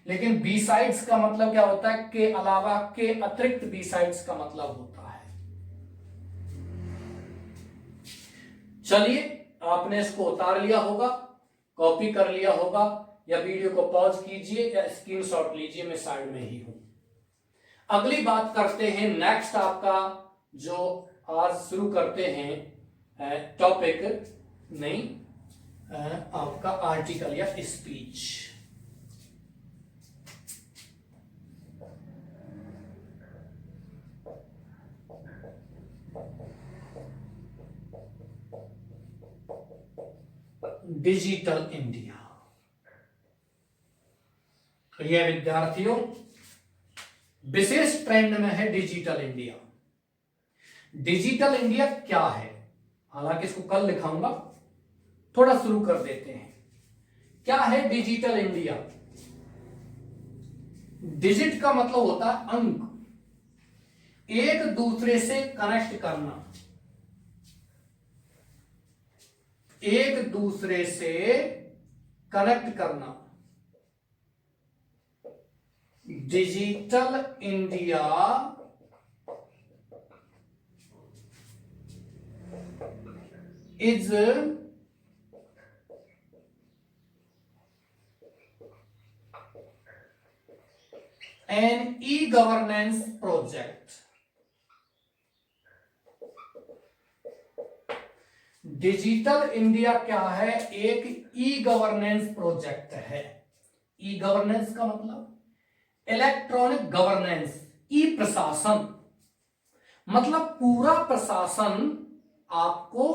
लेकिन बी साइड्स का मतलब क्या होता है, के अलावा, के अतिरिक्त बी साइड्स का मतलब होता है। चलिए, आपने इसको उतार लिया होगा, कॉपी कर लिया होगा, या वीडियो को पॉज कीजिए या स्क्रीनशॉट लीजिए, मैं साइड में ही हूं। अगली बात करते हैं, नेक्स्ट आपका जो आज शुरू करते हैं टॉपिक, नहीं आपका आर्टिकल या स्पीच। Digital India. प्रिय विद्यार्थियों, विशेष ट्रेंड में है डिजिटल इंडिया। डिजिटल इंडिया क्या है, हालांकि इसको कल लिखाऊंगा, थोड़ा शुरू कर देते हैं। क्या है डिजिटल इंडिया? डिजिट का मतलब होता है अंक, एक दूसरे से कनेक्ट करना, एक दूसरे से कनेक्ट करना। Digital India is an e-governance project. Digital India क्या है? एक ई गवर्नेंस प्रोजेक्ट है। ई गवर्नेंस का मतलब इलेक्ट्रॉनिक गवर्नेंस, ई प्रशासन, मतलब पूरा प्रशासन आपको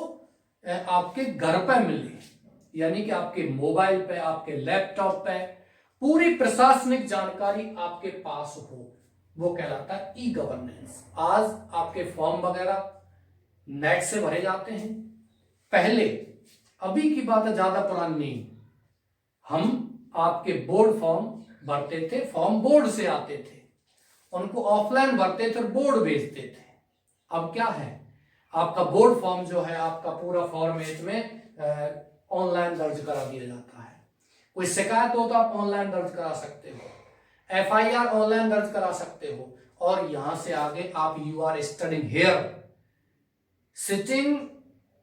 आपके घर पे मिले, यानी कि आपके मोबाइल पे, आपके लैपटॉप पे पूरी प्रशासनिक जानकारी आपके पास हो, वो कहलाता है ई गवर्नेंस। आज आपके फॉर्म वगैरह नेट से भरे जाते हैं। पहले, अभी की बात है, ज्यादा पुरानी नहीं, हम आपके बोर्ड फॉर्म भरते थे, फॉर्म बोर्ड से आते थे, उनको ऑफलाइन भरते थे और बोर्ड भेजते थे। अब क्या है, आपका बोर्ड फॉर्म जो है आपका पूरा फॉर्मेट में ऑनलाइन दर्ज करा दिया जाता है। कोई शिकायत हो तो आप ऑनलाइन दर्ज करा सकते हो, एफआईआर ऑनलाइन दर्ज करा सकते हो, और यहां से आगे आप you are studying here, sitting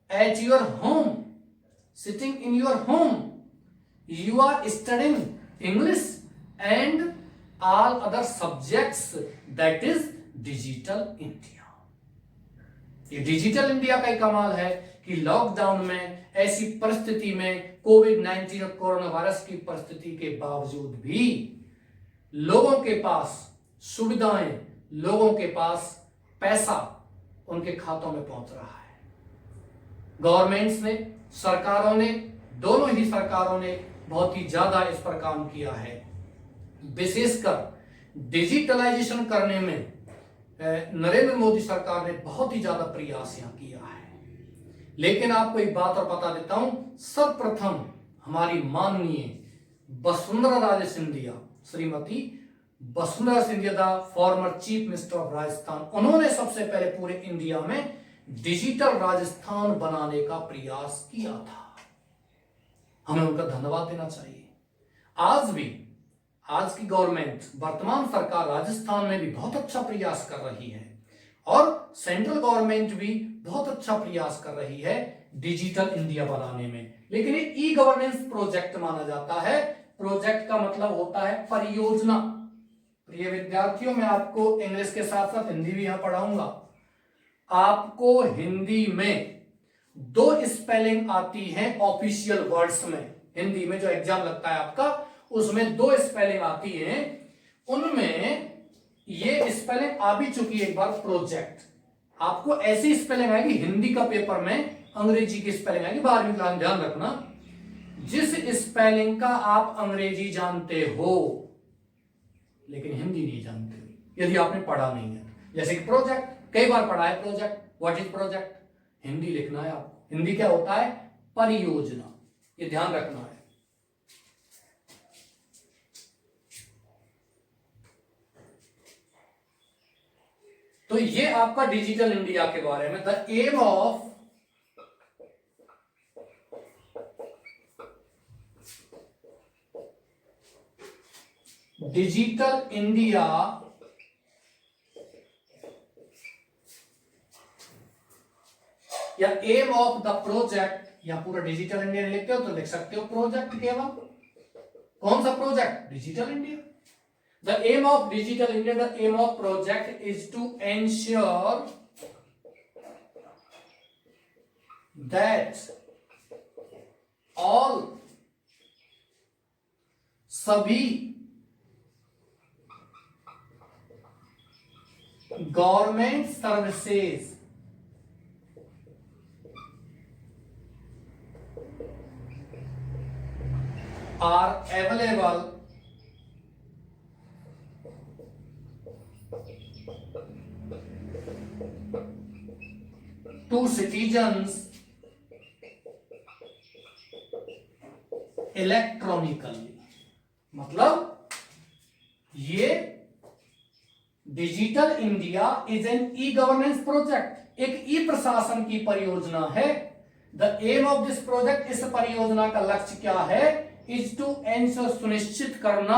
at your home, sitting in your home, you are studying English and all other subjects, that is digital India। ये डिजिटल इंडिया का ही कमाल है कि लॉकडाउन में, ऐसी परिस्थिति में, कोविड-19 और कोरोना वायरस की परिस्थिति के बावजूद भी लोगों के पास सुविधाएं, लोगों के पास पैसा उनके खातों में पहुंच रहा है। गवर्नमेंट्स ने, सरकारों ने, दोनों ही सरकारों ने बहुत ही ज्यादा इस पर काम किया है। विशेषकर डिजिटलाइजेशन करने में नरेंद्र मोदी सरकार ने बहुत ही ज्यादा प्रयास यहां किया है। लेकिन आपको एक बात और बता देता हूं, सर्वप्रथम हमारी माननीय वसुंधरा राजे सिंधिया, श्रीमती वसुंधरा सिंधिया था former chief minister of Rajasthan, उन्होंने सबसे पहले पूरे इंडिया में डिजिटल राजस्थान बनाने का प्रयास किया था। हमें उनका धन्यवाद देना चाहिए। आज भी आज की गवर्नमेंट, वर्तमान सरकार राजस्थान में भी बहुत अच्छा प्रयास कर रही है और सेंट्रल गवर्नमेंट भी बहुत अच्छा प्रयास कर रही है डिजिटल इंडिया बनाने में। लेकिन ये ई गवर्नेंस प्रोजेक्ट माना जाता है। प्रोजेक्ट का मतलब होता है परियोजना। प्रिय विद्यार्थियों, मैं आपको इंग्लिश के साथ साथ हिंदी भी यहां पढ़ाऊंगा। आपको हिंदी में 2 स्पेलिंग आती है ऑफिशियल वर्ड्स में। हिंदी में जो एग्जाम लगता है आपका, उसमें 2 स्पेलिंग आती है। उनमें ये स्पेलिंग आ भी चुकी है एक बार, प्रोजेक्ट। आपको ऐसी स्पेलिंग आएगी हिंदी का पेपर में, अंग्रेजी की स्पेलिंग आएगी 12वीं क्लास, ध्यान रखना। जिस स्पेलिंग का आप अंग्रेजी जानते हो लेकिन हिंदी नहीं जानते हो, यदि आपने पढ़ा नहीं है, जैसे कि प्रोजेक्ट, कई बार पढ़ा है project, what is project, Hindi लिखना है आपको। हिंदी क्या होता है? परियोजना, ये ध्यान रखना है। तो ये आपका डिजिटल इंडिया के बारे में, the aim of digital India या एम ऑफ द प्रोजेक्ट, या पूरा डिजिटल इंडिया लिखते हो तो लिख सकते हो प्रोजेक्ट केवल। कौन सा project? Digital India. The aim of digital India, the aim of project is to ensure that all, सभी government services are available to citizens electronically। मतलब ये digital India is an e governance project, एक e प्रशासन की परियोजना है। The aim of this project, इस परियोजना का लक्ष्य क्या है? इज टू एंश्योर, सुनिश्चित करना,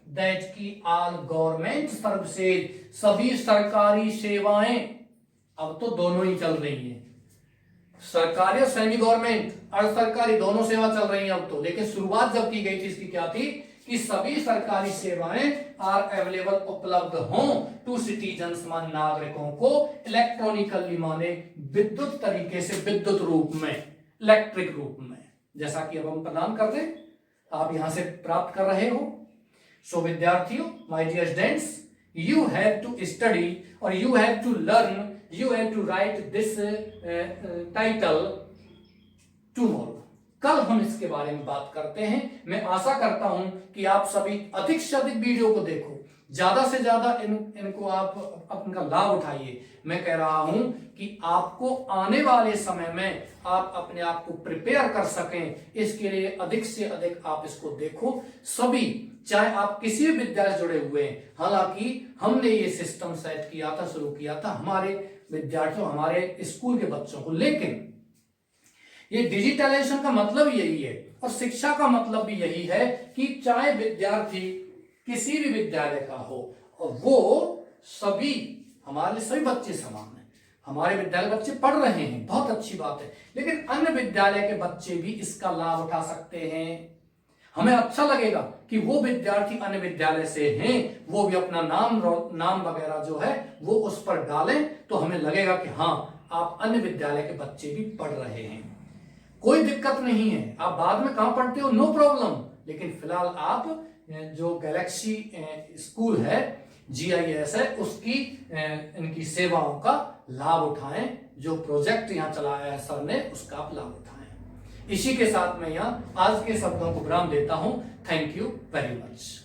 दैट की ऑल गवर्नमेंट सर्विसेज, सभी सरकारी सेवाएं, अब तो दोनों ही चल रही हैं, सरकारी और सेमी गवर्नमेंट, अर्ध सरकारी, दोनों सेवा चल रही हैं अब तो। लेकिन शुरुआत जब की गई थी इसकी क्या थी कि सभी सरकारी सेवाएं आर अवेलेबल, उपलब्ध हों टू सिटीजन्स, मान नागरिकों को, इलेक्ट्रॉनिकली माने विद्युत तरीके से, विद्युत रूप में, इलेक्ट्रिक रूप में, जैसा कि अब हम प्रदान करते हैं, आप यहां से प्राप्त कर रहे हो। सो विद्यार्थियों, my dear students, you have to study और you have to learn, you have to write this title tomorrow. कल हम इसके बारे में बात करते हैं। मैं आशा करता हूं कि आप सभी अधिक से अधिक वीडियो को देखो, ज्यादा से ज्यादा इनको आप इनका लाभ उठाइए। मैं कह रहा हूं कि आपको आने वाले समय में आप अपने आप को प्रिपेयर कर सकें, इसके लिए अधिक से अधिक आप इसको देखो। सभी, चाहे आप किसी भी विद्यालय से जुड़े हुए हैं, हालांकि हमने ये सिस्टम सेट किया था, शुरू किया था हमारे विद्यार्थियों, हमारे स्कूल के बच्चों को, लेकिन ये डिजिटलाइजेशन का मतलब यही है और शिक्षा का मतलब भी यही है कि चाहे विद्यार्थी किसी भी विद्यालय का हो, और वो सभी, हमारे लिए सभी बच्चे समान हैं। हमारे विद्यालय बच्चे पढ़ रहे हैं, बहुत अच्छी बात है, लेकिन अन्य विद्यालय के बच्चे भी इसका लाभ उठा सकते हैं। हमें अच्छा लगेगा कि वो विद्यार्थी अन्य विद्यालय से हैं, वो भी अपना नाम वगैरह जो है वो उस पर डालें, तो हमें लगेगा कि हाँ, आप अन्य विद्यालय के बच्चे भी पढ़ रहे हैं। कोई दिक्कत नहीं है, आप बाद में कहां पढ़ते हो, नो प्रॉब्लम, लेकिन फिलहाल आप जो गैलेक्सी स्कूल है, GIS है, उसकी इनकी सेवाओं का लाभ उठाएं। जो प्रोजेक्ट यहां चलाया है सर ने, उसका आप लाभ उठाएं। इसी के साथ मैं यहां आज के शब्दों को विराम देता हूं। Thank you very much.